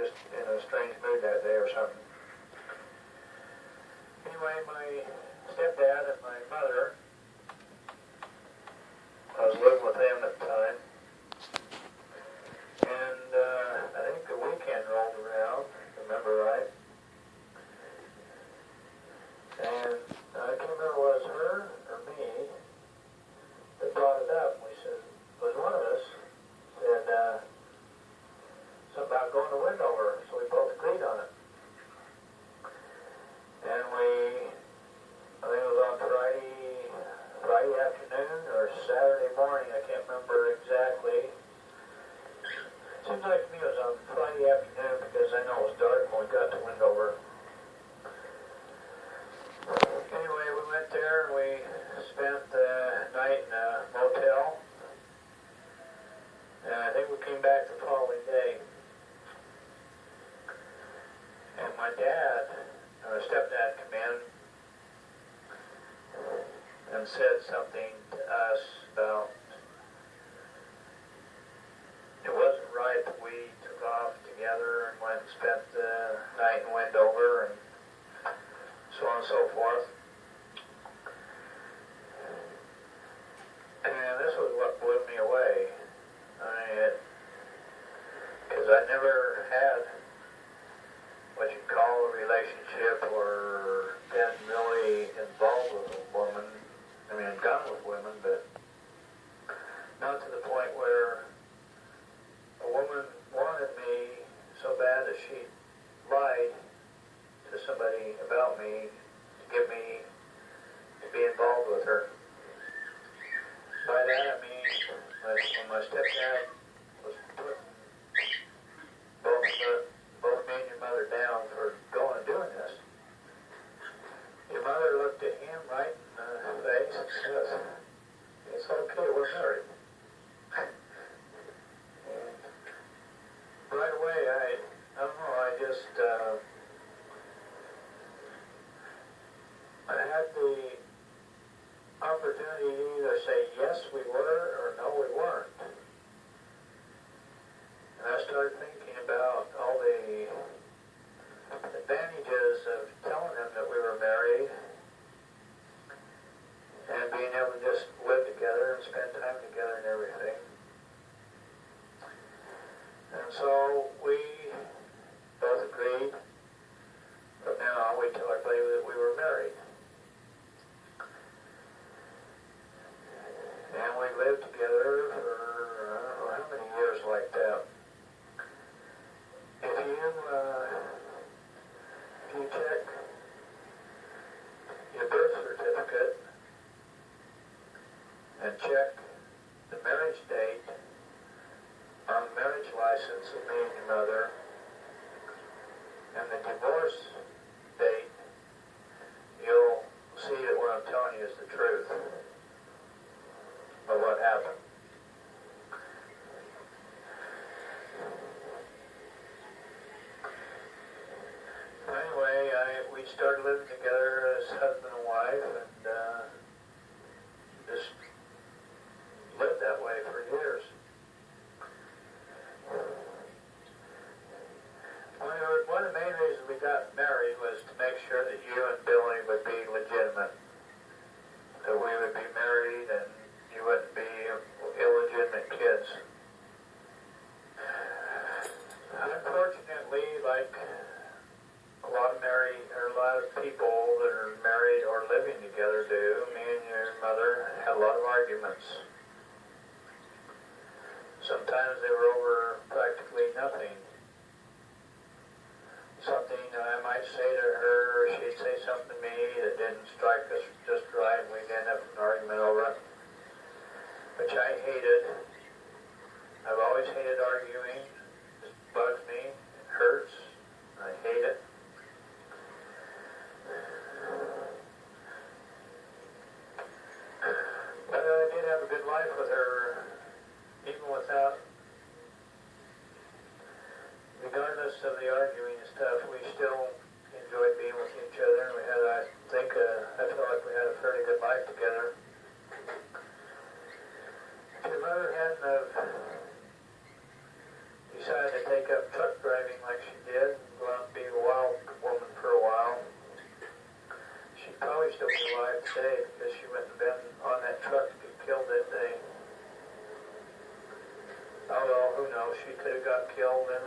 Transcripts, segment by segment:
just in a strange mood that day or something. Anyway, my stepdad and my mother, I was living with them at the time, and I think the weekend rolled around, if I remember right, and I can't remember if it was her or me that brought it up. We said, it was one of us, said something about going to Wendover, so we both agreed on it. And I think it was on Friday afternoon or Saturday morning, I can't remember exactly. Seems like to me it was on Friday afternoon because I know it was dark when we got to Wendover. Anyway, we went there and we spent the night in a motel. And I think we came back the following day. And my stepdad came in and said something to us about it wasn't right that we took off together and went and spent the night in Wendover and so on and so forth. And this was what blew me away. Because I never had what you call a relationship or been really involved with a woman. I mean, gone with women, but not to the point where a woman wanted me so bad that she lied to somebody about me to get me to be involved with her. By that I mean, when my stepdad was putting both me and your mother down for going and doing this, your mother looked at him right in the face and says, "It's okay, we're married." And right away, I don't know, I had the opportunity to either say yes we were or no we weren't. And I started thinking about all the advantages of telling them that we were married and being able to just live together and spend time together and everything. And so we both agreed from now on we tell everybody that we were married. And we lived together for I don't know how many years like that. If you check your birth certificate and check the marriage date on the marriage license of me and your mother and the divorce date, you'll see that what I'm telling you is the truth of what happened. Anyway, we started living together as husband and wife and just lived that way for years. One of the main reasons we got married was to make sure that you and Billy would be legitimate. That we would be married and you wouldn't be illegitimate kids. Unfortunately, like a lot of people that are married or living together do, me and your mother had a lot of arguments. Sometimes they were over practically nothing. Something I might say to her, or she'd say something to me that didn't strike us just right, and we'd end up in an argument over it, which I hated. I've always hated arguing. It bugs me. It hurts. I hate it. But I did have a good life with her, even without, regardless of the arguing and stuff, we still enjoyed being with each other. We had, I feel like we had a fairly good life together. If your mother hadn't have decided to take up truck driving like she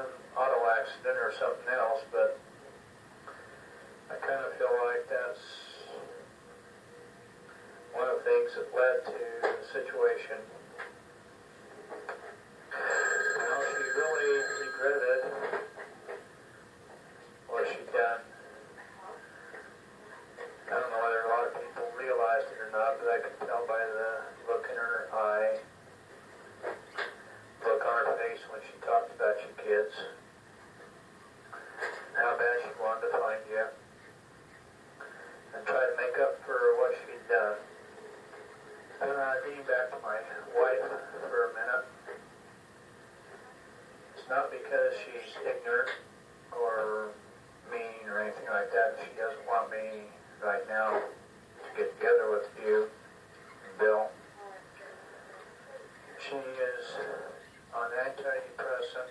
an auto accident or something else, but I kind of feel like that's one of the things that led to the situation. You know, she really regretted what she'd done. I don't know whether a lot of people realized it or not, but I could tell by the look in her eye, look on her face when she talked about you kids, how bad she wanted to find you, and try to make up for what she'd done. Getting back to my wife for a minute, it's not because she's ignorant or mean or anything like that. She doesn't want me right now to get together with you and Bill. She is on antidepressant,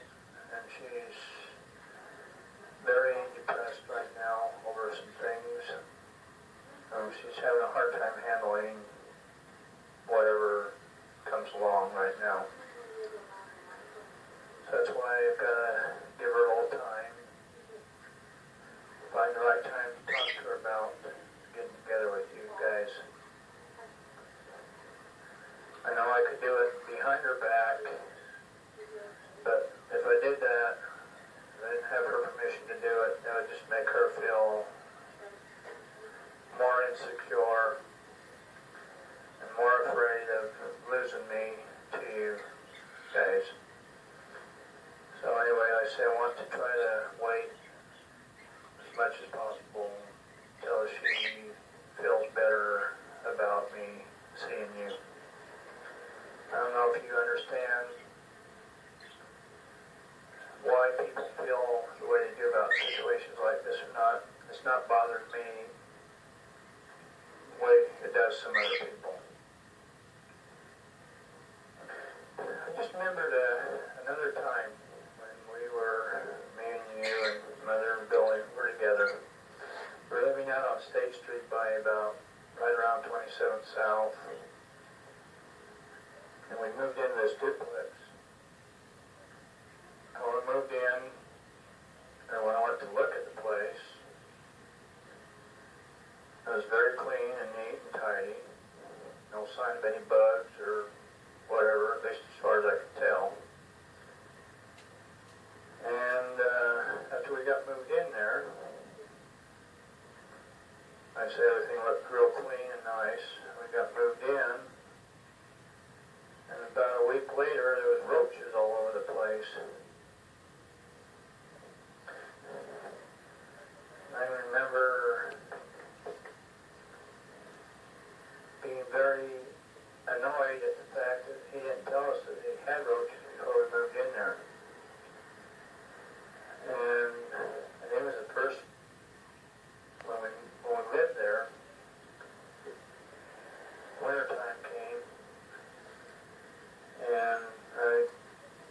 and she's very depressed right now over some things. She's having a hard time handling whatever comes along right now. So that's why I've got to give her a little time, find the right time to talk to her about getting together with you guys. I know I could do it behind her back, but if I did that, I didn't have her permission to do it, that would just make her feel more insecure and more afraid of losing me to you guys. So anyway, I say I want to try to wait as much as possible until she feels better about me seeing you. I don't know if you understand why people feel the way they do about situations like this or not. It's not bothered me the way it does some other people. I just remembered another time when me and you and Mother and Billy were together. We were living out on State Street by right around 27th South. And we moved into this duplex. And when we moved in, and when I went to look at the place, it was very clean and neat and tidy. No sign of any bugs or whatever, at least as far as I could tell. And after we got moved in there, I said everything looked real clean and nice. We got moved in, and about a week later, there was roaches all over the place. I remember being very annoyed at the fact that he didn't tell us that he had roaches before we moved in there. And it was the first, when we lived there, wintertime came, and I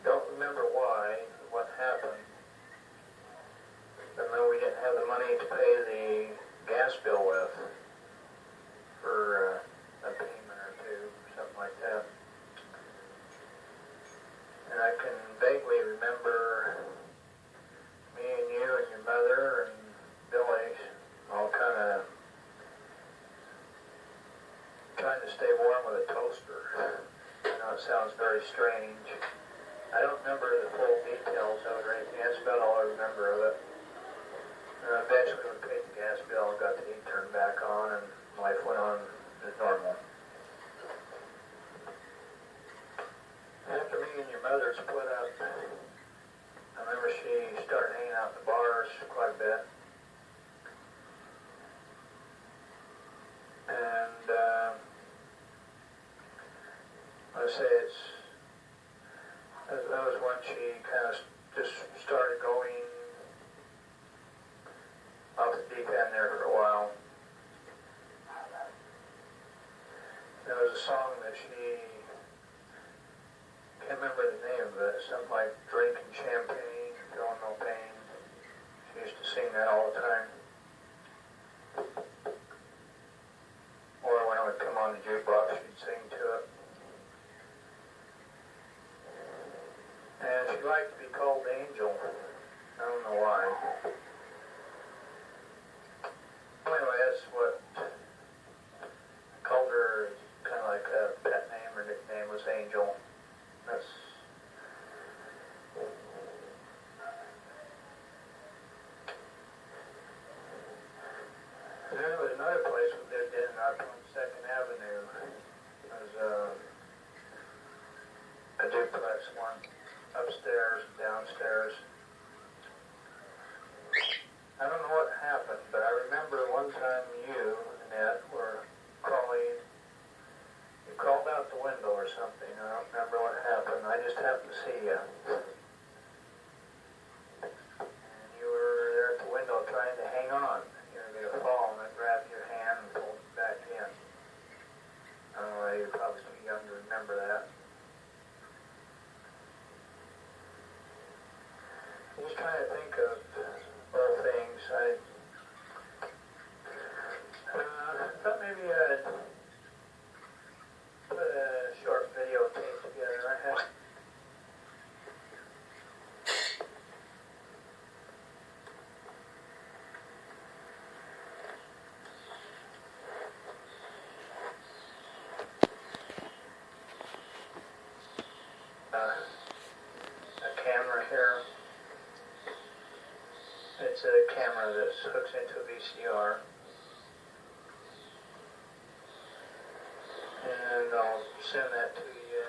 don't remember what happened. I know we didn't have the money to pay the gas bill with for a payment or two, something like that. And I can vaguely remember me and you and your mother and Billy all kind of trying to stay warm with a toaster. I know it sounds very strange. I don't remember the full details of it or anything. That's about all I remember of it. And eventually we paid the gas bill and got the heat turned back on, and life went on as normal. After me and your mother split up, I remember she started hanging out in the bars quite a bit. And I say that was when she kind of just started going off the deep end there for a while. There was a song that she, can't remember the name of it, something like Drinking Champagne, Feeling No Pain. She used to sing that all the time. Or when it would come on the jukebox, she'd sing to it. And she like to be called Angel. I don't know why. Anyway, that's what I called her, kind of like a pet name or nickname was Angel. That's and then there was another place we lived in up on 2nd Avenue. It was a duplex, one upstairs and downstairs. I don't know what happened, but I remember one time you and Ed were calling. You called out the window or something. I don't remember what happened. I just happened to see you. And you were there at the window trying to hang on. You were going to fall, and I grabbed your hand and pulled you back in. I don't know, you're probably too young to remember that. I'm just trying to think of little things. I thought maybe I'd put a short videotape together. I had a camera here. It's a camera that hooks into a VCR. And I'll send that to you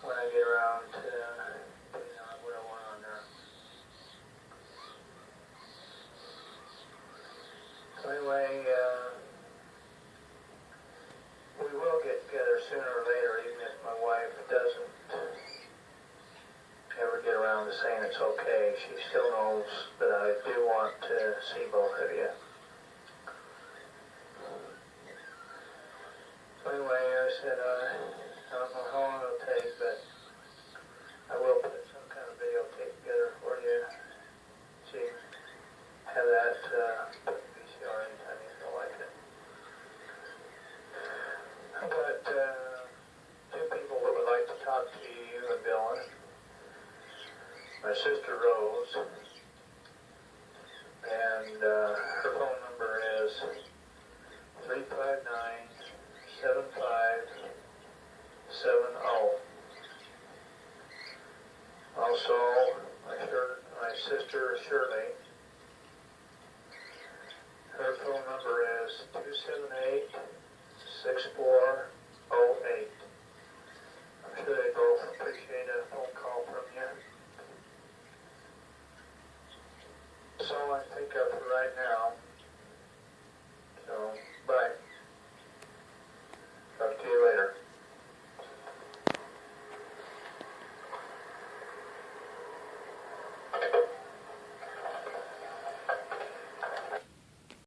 when I get around to putting on what I want on there. So anyway, we will get together sooner or later, even if my wife doesn't ever get around to saying it's okay. She still knows that I do want to see both of you. So anyway, I said, I don't know how long it'll take, but I will put some kind of videotape together for you. So you can have that put in VCR anytime you feel like it. But two people that would like to talk to you and Bill. My sister Rose, and her phone number is 359-7570. Also, my sister Shirley, her phone number is 278-6408. I'm sure they both appreciate a phone call from you. That's all I think of for right now.